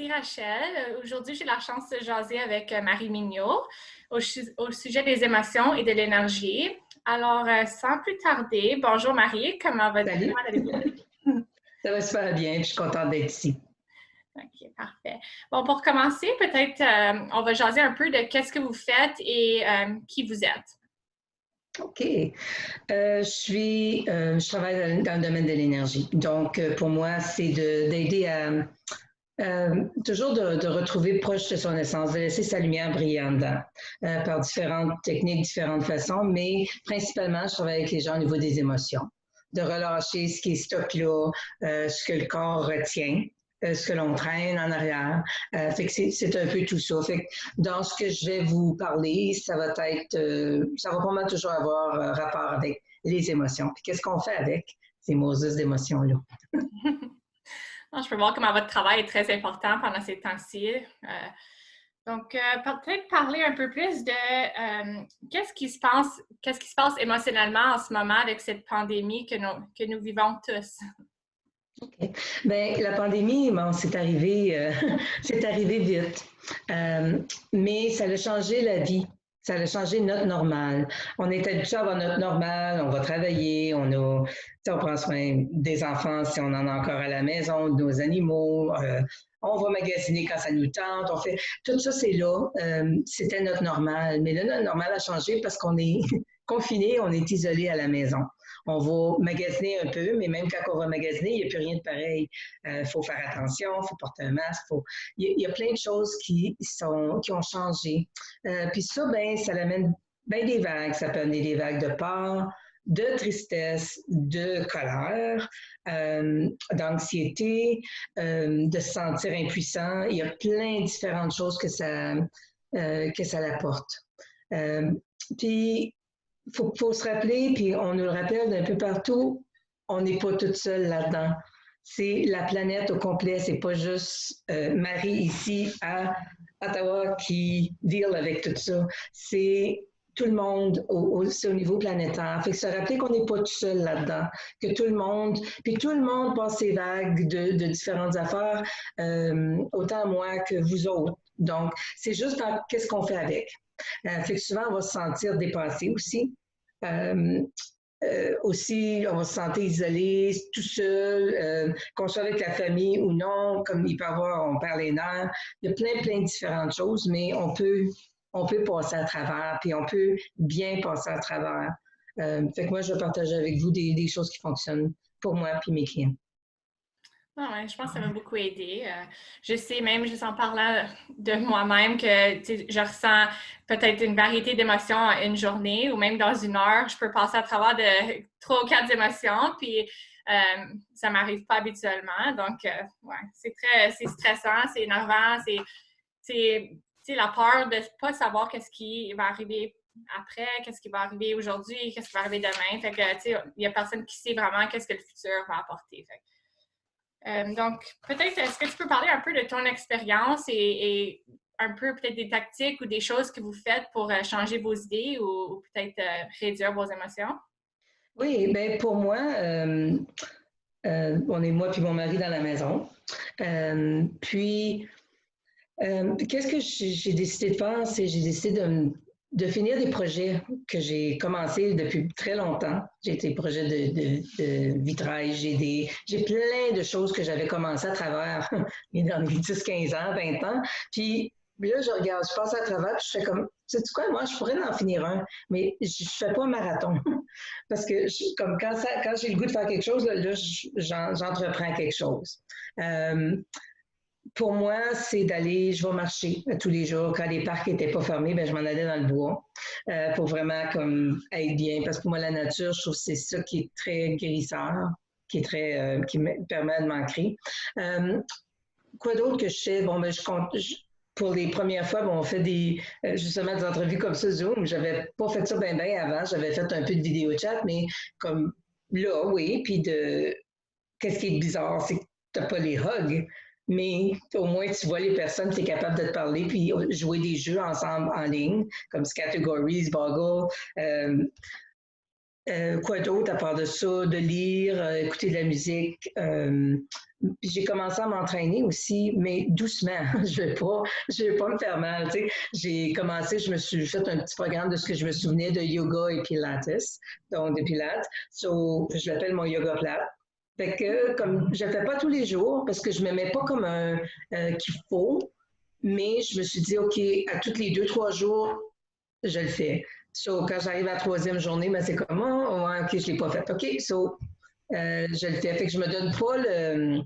ici Rachel. Aujourd'hui, j'ai la chance de jaser avec Marie Mignot au sujet des émotions et de l'énergie. Alors, sans plus tarder, bonjour Marie, comment Salut, allez-vous? ça va super bien, je suis contente d'être ici. OK, parfait. Bon, pour commencer, peut-être on va jaser un peu de qu'est-ce que vous faites et qui vous êtes. OK. Je travaille dans le domaine de l'énergie. Donc, pour moi, c'est d'aider à toujours de retrouver proche de son essence, de laisser sa lumière briller en dedans, par différentes techniques, différentes façons, mais principalement, je travaille avec les gens au niveau des émotions, de relâcher ce qui est stock là, ce que le corps retient, ce que l'on traîne en arrière. Fait que c'est un peu tout ça. Fait que dans ce que je vais vous parler, ça va vraiment toujours avoir rapport avec les émotions. Puis qu'est-ce qu'on fait avec ces Moses d'émotions-là? Non, je peux voir comment votre travail est très important pendant ces temps-ci. Donc, peut-être parler un peu plus de qu'est-ce qui se passe émotionnellement en ce moment avec cette pandémie que nous vivons tous. OK. Ben, la pandémie, bon, c'est arrivé vite. Euh, mais ça a changé la vie. Ça a changé notre normal. On est habitué à avoir notre normal, on va travailler, on prend soin des enfants si on en a encore à la maison, de nos animaux, on va magasiner quand ça nous tente, tout ça, c'est là. C'était notre normal. Mais là, notre normal a changé parce qu'on est confiné, on est isolé à la maison. On va magasiner un peu, mais même quand on va magasiner, il n'y a plus rien de pareil. Il faut faire attention, il faut porter un masque. Il y a plein de choses qui ont changé. Puis ça, ben, ça amène ben des vagues. Ça peut amener des vagues de peur, de tristesse, de colère, d'anxiété, de se sentir impuissant. Il y a plein de différentes choses que ça apporte. Puis faut se rappeler, puis on nous le rappelle d'un peu partout, on n'est pas toute seule là-dedans. C'est la planète au complet, c'est pas juste Marie ici à Ottawa qui deal avec tout ça. C'est tout le monde, c'est au niveau planétaire. Fait que se rappeler qu'on n'est pas tout seul là-dedans, que tout le monde passe ses vagues de différentes affaires, autant moi que vous autres. Donc, c'est juste qu'est-ce qu'on fait avec. Fait que souvent, on va se sentir dépassé aussi. Euh, Aussi, on va se sentir isolé, tout seul, qu'on soit avec la famille ou non, comme il peut y avoir, on perd les nerfs. Il y a plein de différentes choses, mais on peut passer à travers, puis on peut bien passer à travers. Fait que moi, je vais partager avec vous des choses qui fonctionnent pour moi et mes clients. Ah ouais, je pense que ça m'a beaucoup aidé. Je sais même, juste en parlant de moi-même, que je ressens peut-être une variété d'émotions en une journée ou même dans une heure. Je peux passer à travers de trois ou quatre émotions, puis ça m'arrive pas habituellement. Donc, ouais, c'est stressant, c'est énervant, c'est la peur de pas savoir qu'est-ce qui va arriver après, qu'est-ce qui va arriver aujourd'hui, qu'est-ce qui va arriver demain. Fait que, tu sais, il y a personne qui sait vraiment qu'est-ce que le futur va apporter. Fait donc, peut-être, est-ce que tu peux parler un peu de ton expérience et un peu peut-être des tactiques ou des choses que vous faites pour changer vos idées ou peut-être réduire vos émotions? Oui, ben pour moi, on est moi puis mon mari dans la maison. Puis, qu'est-ce que j'ai décidé de faire? C'est j'ai décidé de finir des projets que j'ai commencés depuis très longtemps. J'ai des projets de vitrail, j'ai plein de choses que j'avais commencées à travers les derniers 10, 15 ans, 20 ans. Puis là, je regarde, je passe à travers, puis je fais comme, sais-tu quoi, moi, je pourrais en finir un, mais je fais pas un marathon. Parce que comme quand j'ai le goût de faire quelque chose, j'entreprends quelque chose. Euh, pour moi, c'est je vais marcher tous les jours. Quand les parcs n'étaient pas fermés, ben, je m'en allais dans le bois pour vraiment comme être bien. Parce que moi, la nature, je trouve que c'est ça qui est très guérisseur, qui me permet de m'ancrer. Euh, quoi d'autre que je fais? Bon, ben, pour les premières fois, bon, on fait justement des entrevues comme ça, Zoom. J'avais pas fait ça bien avant. J'avais fait un peu de vidéo chat, mais comme là, oui. Puis qu'est-ce qui est bizarre, c'est que tu n'as pas les hugs, mais au moins tu vois les personnes, tu es capable de te parler, puis jouer des jeux ensemble en ligne, comme Categories, Boggle. quoi d'autre à part de ça? De lire, écouter de la musique. J'ai commencé à m'entraîner aussi, mais doucement. Je vais pas me faire mal. Tu sais. J'ai commencé, je me suis fait un petit programme de ce que je me souvenais de yoga et pilates, donc de pilates. So, je l'appelle mon yoga plat. Fait que, comme je ne le fais pas tous les jours parce que je ne me mets pas comme un qu'il faut, mais je me suis dit, OK, à tous les 2, 3 jours, je le fais. So, quand j'arrive à la troisième journée, ben, c'est comme, oh, ouais, OK, je ne l'ai pas fait. OK, so, je le fais. Fait que je me donne pas le.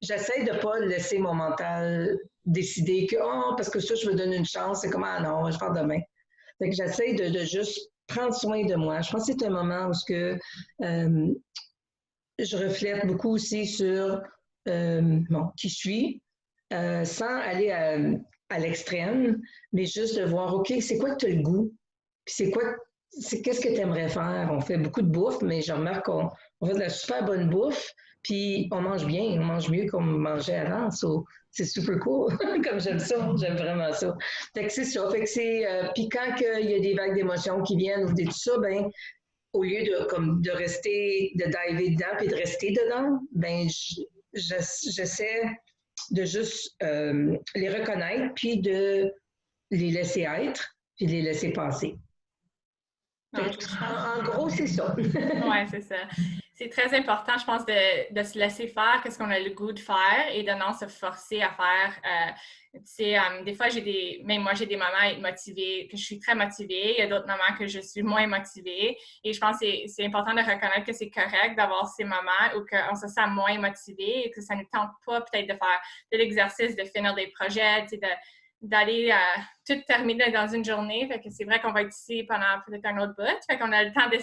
J'essaie de ne pas laisser mon mental décider que, oh, parce que ça, je me donne une chance. C'est comme, ah non, je vais faire demain. Fait que j'essaie de juste prendre soin de moi. Je pense que c'est un moment où ce que, je reflète beaucoup aussi sur bon, qui je suis, sans aller à l'extrême, mais juste de voir, OK, c'est quoi que tu as le goût? Puis c'est quoi, qu'est-ce que tu aimerais faire? On fait beaucoup de bouffe, mais je remarque qu'on fait de la super bonne bouffe, puis on mange bien, on mange mieux qu'on mangeait avant. So, c'est super cool, comme j'aime ça, j'aime vraiment ça. Fait que c'est ça, fait que c'est, puis quand il y a des vagues d'émotions qui viennent ou tout ça, ben au lieu de, comme, de rester, de diver dedans puis de rester dedans, ben, j'essaie de juste les reconnaître puis de les laisser être puis de les laisser passer. Non, En gros, c'est ça. Oui, c'est ça. C'est très important, je pense, de se laisser faire ce qu'on a le goût de faire et de non se forcer à faire. Des fois, même moi, j'ai des moments à être motivée, que je suis très motivée. Il y a d'autres moments que je suis moins motivée. Et je pense que c'est important de reconnaître que c'est correct d'avoir ces moments où on se sent moins motivé et que ça ne tente pas peut-être de faire de l'exercice, de finir des projets, d'aller tout terminer dans une journée. Fait que c'est vrai qu'on va être ici pendant peut-être un autre bout. Fait qu'on a le temps de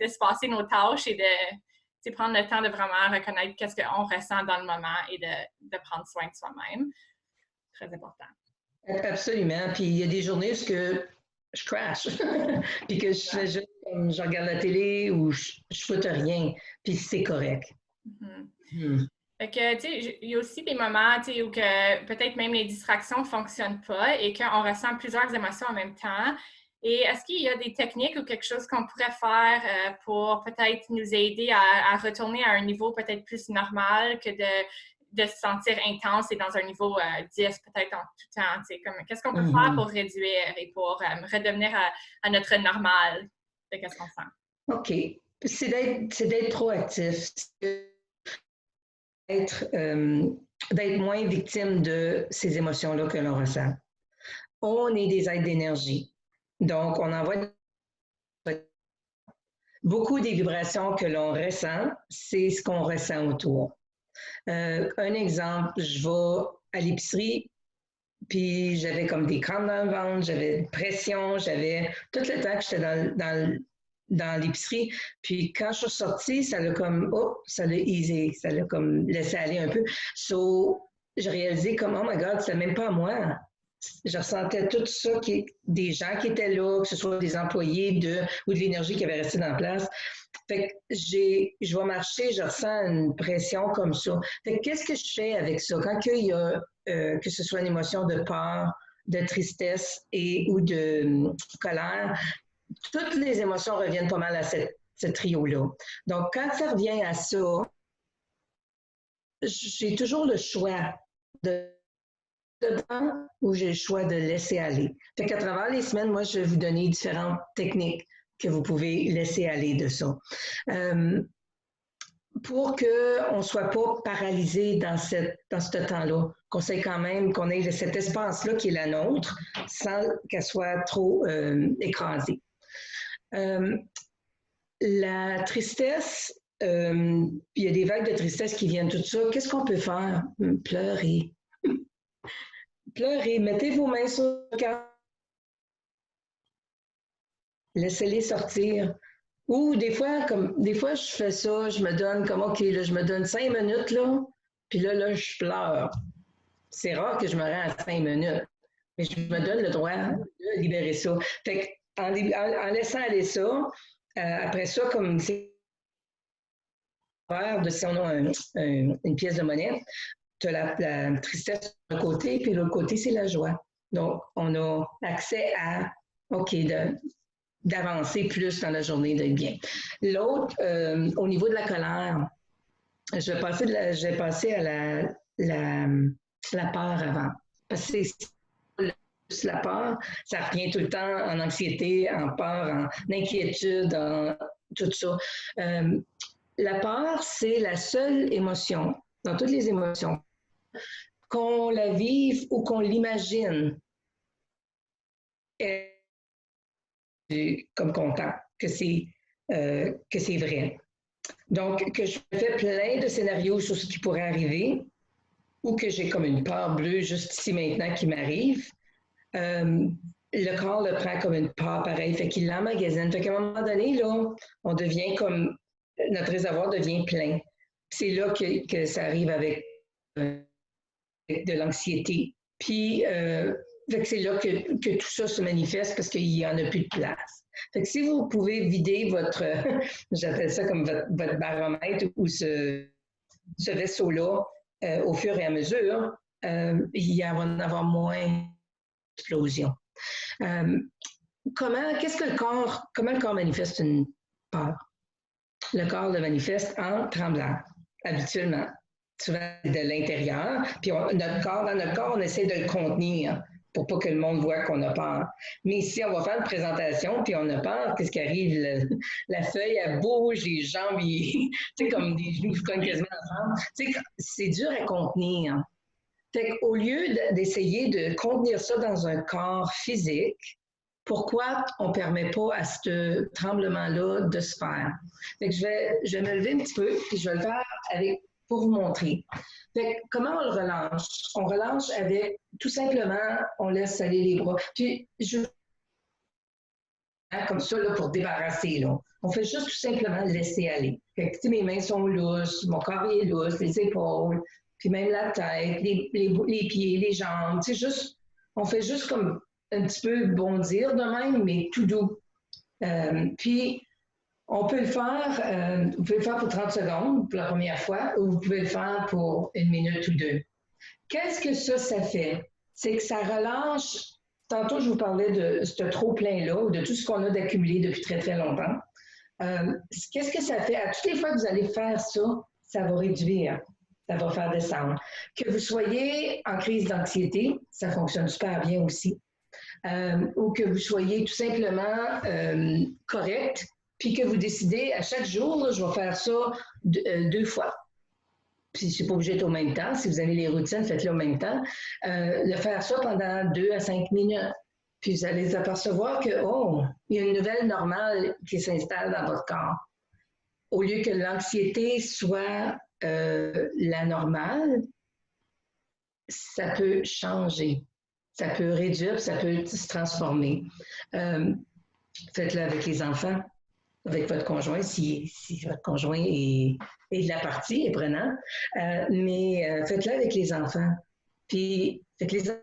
se passer nos tâches et de prendre le temps de vraiment reconnaître qu'est-ce qu'on ressent dans le moment et de prendre soin de soi-même. Très important. Absolument. Puis il y a des journées où je crash, puis que je fais juste comme je regarde la télé ou je foute rien, puis c'est correct. Mm-hmm. Fait que, tu sais, il y a aussi des moments, tu sais, où que peut-être même les distractions ne fonctionnent pas et qu'on ressent plusieurs émotions en même temps. Et est-ce qu'il y a des techniques ou quelque chose qu'on pourrait faire pour peut-être nous aider à retourner à un niveau peut-être plus normal que de se sentir intense et dans un niveau 10 peut-être en tout temps? Tu sais, qu'est-ce qu'on peut faire pour réduire et pour redevenir à notre normal de qu'est-ce qu'on sent? OK. C'est d'être proactif. D'être moins victime de ces émotions-là que l'on ressent. On est des êtres d'énergie. Donc, on envoie beaucoup des vibrations que l'on ressent, c'est ce qu'on ressent autour. Un exemple, je vais à l'épicerie, puis j'avais comme des crampes dans le ventre, j'avais une pression, j'avais tout le temps que j'étais dans l'épicerie. Puis quand je suis sortie, ça l'a comme, oh, ça l'a easé, ça l'a comme laissé aller un peu. So, j'ai réalisé comme, oh my God, c'est même pas à moi. Je ressentais tout ça, des gens qui étaient là, que ce soit des employés ou de l'énergie qui avait resté dans la place. Fait que je vais marcher, je ressens une pression comme ça. Fait que qu'est-ce que je fais avec ça? Quand il y a, que ce soit une émotion de peur, de tristesse ou de colère, toutes les émotions reviennent pas mal à ce trio-là. Donc, quand ça revient à ça, j'ai toujours le choix de dedans ou j'ai le choix de laisser aller. Fait qu'à travers les semaines, moi, je vais vous donner différentes techniques que vous pouvez laisser aller de ça. Pour qu'on ne soit pas paralysé dans ce temps-là, qu'on sait quand même qu'on ait cet espace-là qui est la nôtre sans qu'elle soit trop écrasée. La tristesse, il y a des vagues de tristesse qui viennent tout ça. Qu'est-ce qu'on peut faire? Pleurer. Pleurez, mettez vos mains sur le cœur. Laissez-les sortir. Ou des fois, je fais ça, je me donne comme, OK, là, je me donne 5 minutes, là, puis là, je pleure. C'est rare que je me rends à 5 minutes, mais je me donne le droit de libérer ça. Fait en laissant aller ça, après ça, comme c'est de si on a une pièce de monnaie, tu as la tristesse d'un côté, puis de l'autre côté, c'est la joie. Donc, on a accès à, OK, d'avancer plus dans la journée, d'être bien. L'autre, au niveau de la colère, je vais passer à la peur avant. Parce que la peur, ça revient tout le temps en anxiété, en peur, en inquiétude, en tout ça. La peur, c'est la seule émotion, dans toutes les émotions, qu'on la vive ou qu'on l'imagine, comme content, que c'est vrai. Donc, que je fais plein de scénarios sur ce qui pourrait arriver ou que j'ai comme une peur bleue juste ici maintenant qui m'arrive, le corps le prend comme une peur pareille, fait qu'il l'emmagasine. Fait qu'à un moment donné, là, on devient comme, notre réservoir devient plein. C'est là que ça arrive avec de l'anxiété. Puis, fait que c'est là que tout ça se manifeste parce qu'il n'y en a plus de place. Fait que si vous pouvez vider votre, j'appelle ça comme votre baromètre ou ce vaisseau-là au fur et à mesure, il va en avoir moins d'explosions. Comment le corps manifeste une peur? Le corps le manifeste en tremblant, habituellement. Souvent de l'intérieur. Puis dans notre corps, on essaie de le contenir pour pas que le monde voit qu'on a peur. Mais si on va faire une présentation puis on a peur, qu'est-ce qui arrive? La feuille, elle bouge, les jambes, tu sais, comme des genoux se cognent quasiment ensemble. Tu sais, c'est dur à contenir. Fait qu'au lieu d'essayer de contenir ça dans un corps physique, pourquoi on ne permet pas à ce tremblement-là de se faire? Fait que je vais me lever un petit peu, puis je vais le faire pour vous montrer. Fait que comment on le relâche? On relâche avec, tout simplement, on laisse aller les bras. Puis, comme ça, là, pour débarrasser, là. On fait juste tout simplement laisser aller. Fait que, mes mains sont lousses, mon corps est lousse, les épaules, puis même la tête, les pieds, les jambes. On fait juste comme un petit peu bondir de même, mais tout doux. Puis, on peut le faire, vous pouvez le faire pour 30 secondes pour la première fois, ou vous pouvez le faire pour 1 minute ou 2. Qu'est-ce que ça fait? C'est que ça relâche. Tantôt, je vous parlais de ce trop-plein-là, ou de tout ce qu'on a d'accumulé depuis très, très longtemps. Qu'est-ce que ça fait? À toutes les fois que vous allez faire ça, ça va réduire, ça va faire descendre. Que vous soyez en crise d'anxiété, ça fonctionne super bien aussi. Ou que vous soyez tout simplement correct, puis que vous décidez à chaque jour, là, je vais faire ça 2 fois. Puis c'est pas obligé d'être au même temps. Si vous avez les routines, faites-le au même temps. De faire ça pendant 2 à 5 minutes. Puis vous allez apercevoir que, il y a une nouvelle normale qui s'installe dans votre corps. Au lieu que l'anxiété soit la normale, ça peut changer. Ça peut réduire, ça peut se transformer. Faites-le avec les enfants, avec votre conjoint, si votre conjoint est de la partie, est prenant. Mais faites-le avec les enfants. Puis, les autres,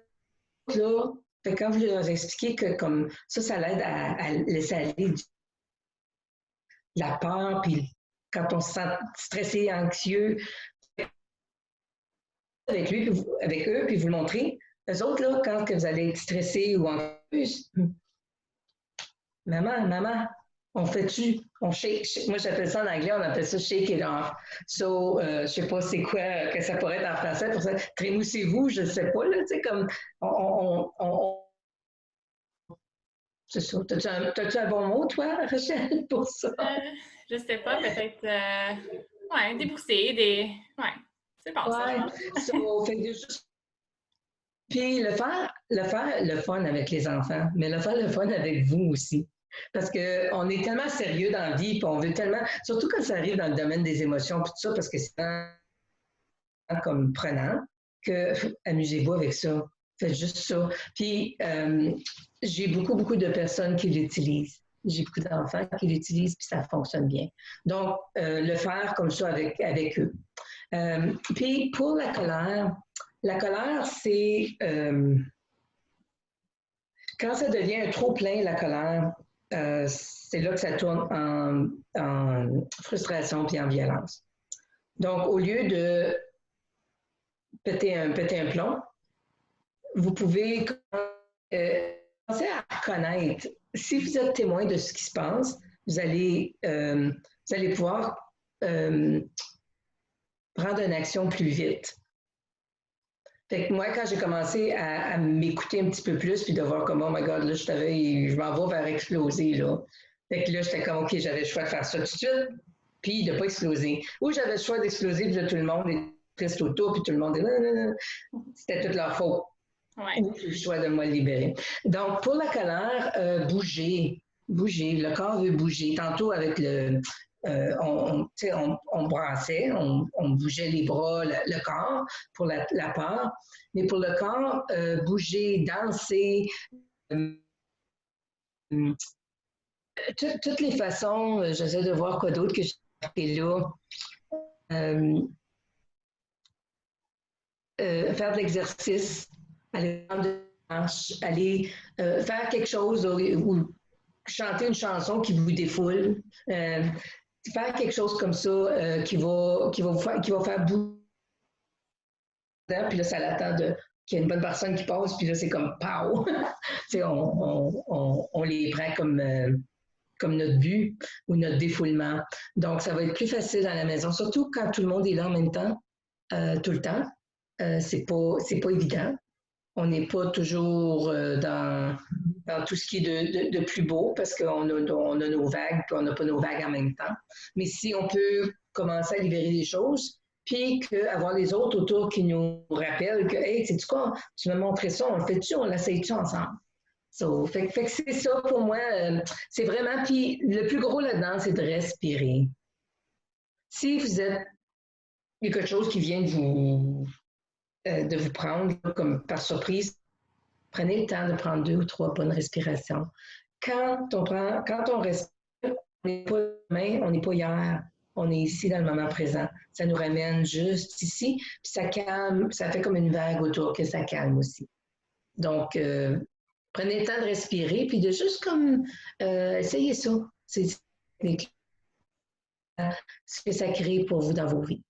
là, quand vous leur expliquez que comme ça l'aide à laisser aller la peur, puis quand on se sent stressé, anxieux, avec eux, puis vous le montrez. Eux autres, là, quand vous allez être stressé ou anxieux, maman, on fait-tu? On shake. Moi, j'appelle ça en anglais, on appelle ça shake it off. So, je ne sais pas c'est quoi que ça pourrait être en français pour ça. Trémoussez-vous, je ne sais pas, là, tu sais, comme c'est ça. T'as-tu un bon mot, toi, Rachel, pour ça? Je ne sais pas, peut-être, débrousser, c'est bon, ça. So, fait que juste puis le faire le fun avec les enfants, mais le faire le fun avec vous aussi. Parce qu'on est tellement sérieux dans la vie, puis on veut tellement, surtout quand ça arrive dans le domaine des émotions, puis tout ça, parce que c'est comme prenant, que amusez-vous avec ça. Faites juste ça. Puis j'ai beaucoup de personnes qui l'utilisent. J'ai beaucoup d'enfants qui l'utilisent, puis ça fonctionne bien. Donc, le faire comme ça avec eux. Puis pour la colère, c'est quand ça devient un trop plein, la colère, c'est là que ça tourne en frustration puis en violence. Donc, au lieu de péter un plomb, vous pouvez commencer à connaître si vous êtes témoin de ce qui se passe, vous allez pouvoir prendre une action plus vite. Fait que moi, quand j'ai commencé à m'écouter un petit peu plus, puis de voir comme, oh my God, là, je m'en vais vers exploser, là. Fait que là, j'étais comme, OK, j'avais le choix de faire ça tout de suite, puis de ne pas exploser. Ou j'avais le choix d'exploser, puis là, tout le monde est triste autour, puis tout le monde est, non, non, non. C'était toute leur faute. Ouais. Ou j'ai le choix de me libérer. Donc, pour la colère, bouger. Le corps veut bouger. Tantôt, avec on brassait, on bougeait les bras, le corps pour la peur. Mais pour le corps, bouger, danser, toutes les façons, j'essaie de voir quoi d'autre que j'ai fait là. Faire de l'exercice, aller prendre de marche, aller faire quelque chose ou chanter une chanson qui vous défoule, faire quelque chose comme ça qui va faire bouger. Puis là, ça l'attend qu'il y ait une bonne personne qui passe, puis là, c'est comme pow! on les prend comme notre but ou notre défoulement. Donc, ça va être plus facile à la maison, surtout quand tout le monde est là en même temps, tout le temps. C'est pas évident. On n'est pas toujours dans tout ce qui est de plus beau parce qu'on a nos vagues puis on n'a pas nos vagues en même temps. Mais si on peut commencer à libérer des choses, puis avoir les autres autour qui nous rappellent que, hey, sais-tu quoi, tu m'as montré ça, on le fait-tu, on l'essaye-tu ensemble? Fait que c'est ça pour moi. C'est vraiment, puis le plus gros là-dedans, c'est de respirer. Si il y a quelque chose qui vient de vous prendre comme par surprise, prenez le temps de prendre 2 ou 3 bonnes respirations. Quand on respire, on n'est pas demain, on n'est pas hier, on est ici dans le moment présent. Ça nous ramène juste ici, puis ça calme, ça fait comme une vague autour que ça calme aussi. Donc, prenez le temps de respirer, puis de juste comme essayez ça. C'est ce que ça crée pour vous dans vos vies.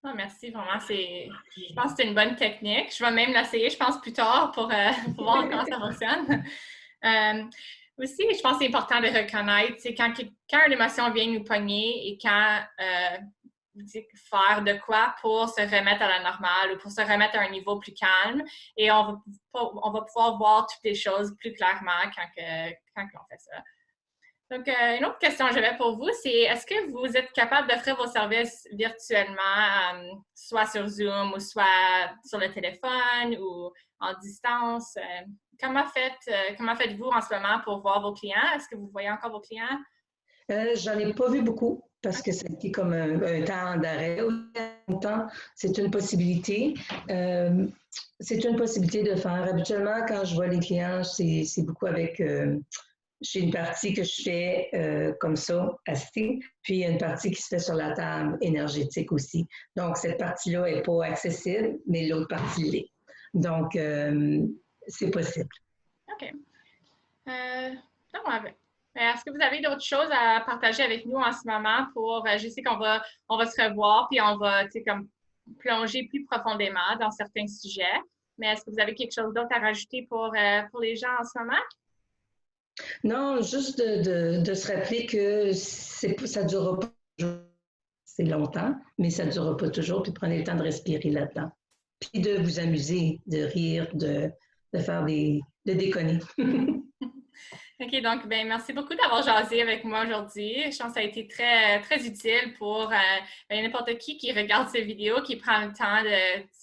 Oh, merci, vraiment. Je pense que c'est une bonne technique. Je vais même l'essayer, je pense, plus tard pour voir comment ça fonctionne. Aussi, je pense que c'est important de reconnaître, c'est quand une émotion vient nous pogner et quand faire de quoi pour se remettre à la normale ou pour se remettre à un niveau plus calme. Et on va pouvoir voir toutes les choses plus clairement quand on fait ça. Donc, une autre question que j'avais pour vous, c'est est-ce que vous êtes capable d'offrir vos services virtuellement, soit sur Zoom ou soit sur le téléphone ou en distance? Comment faites-vous en ce moment pour voir vos clients? Est-ce que vous voyez encore vos clients? J'en ai pas vu beaucoup parce que ça a été comme un temps d'arrêt. En même temps, c'est une possibilité. C'est une possibilité de faire. Habituellement, quand je vois les clients, c'est beaucoup avec... j'ai une partie que je fais comme ça, assise, puis il y a une partie qui se fait sur la table énergétique aussi. Donc, cette partie-là n'est pas accessible, mais l'autre partie l'est. Donc, c'est possible. OK. Est-ce que vous avez d'autres choses à partager avec nous en ce moment je sais qu'on va se revoir, puis on va, comme plonger plus profondément dans certains sujets, mais est-ce que vous avez quelque chose d'autre à rajouter pour les gens en ce moment? Non, juste de se rappeler que ça ne durera pas toujours. C'est longtemps, mais ça ne durera pas toujours. Puis prenez le temps de respirer là-dedans. Puis de vous amuser, de rire, de déconner. OK, donc, merci beaucoup d'avoir jasé avec moi aujourd'hui. Je pense que ça a été très, très utile pour n'importe qui regarde ces vidéos, qui prend le temps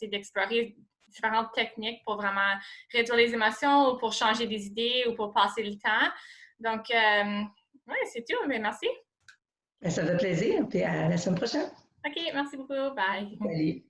d'explorer différentes techniques pour vraiment réduire les émotions ou pour changer des idées ou pour passer le temps. Donc, oui, c'est tout. Mais merci. Ça fait plaisir. Puis à la semaine prochaine. OK, merci beaucoup. Bye. Salut.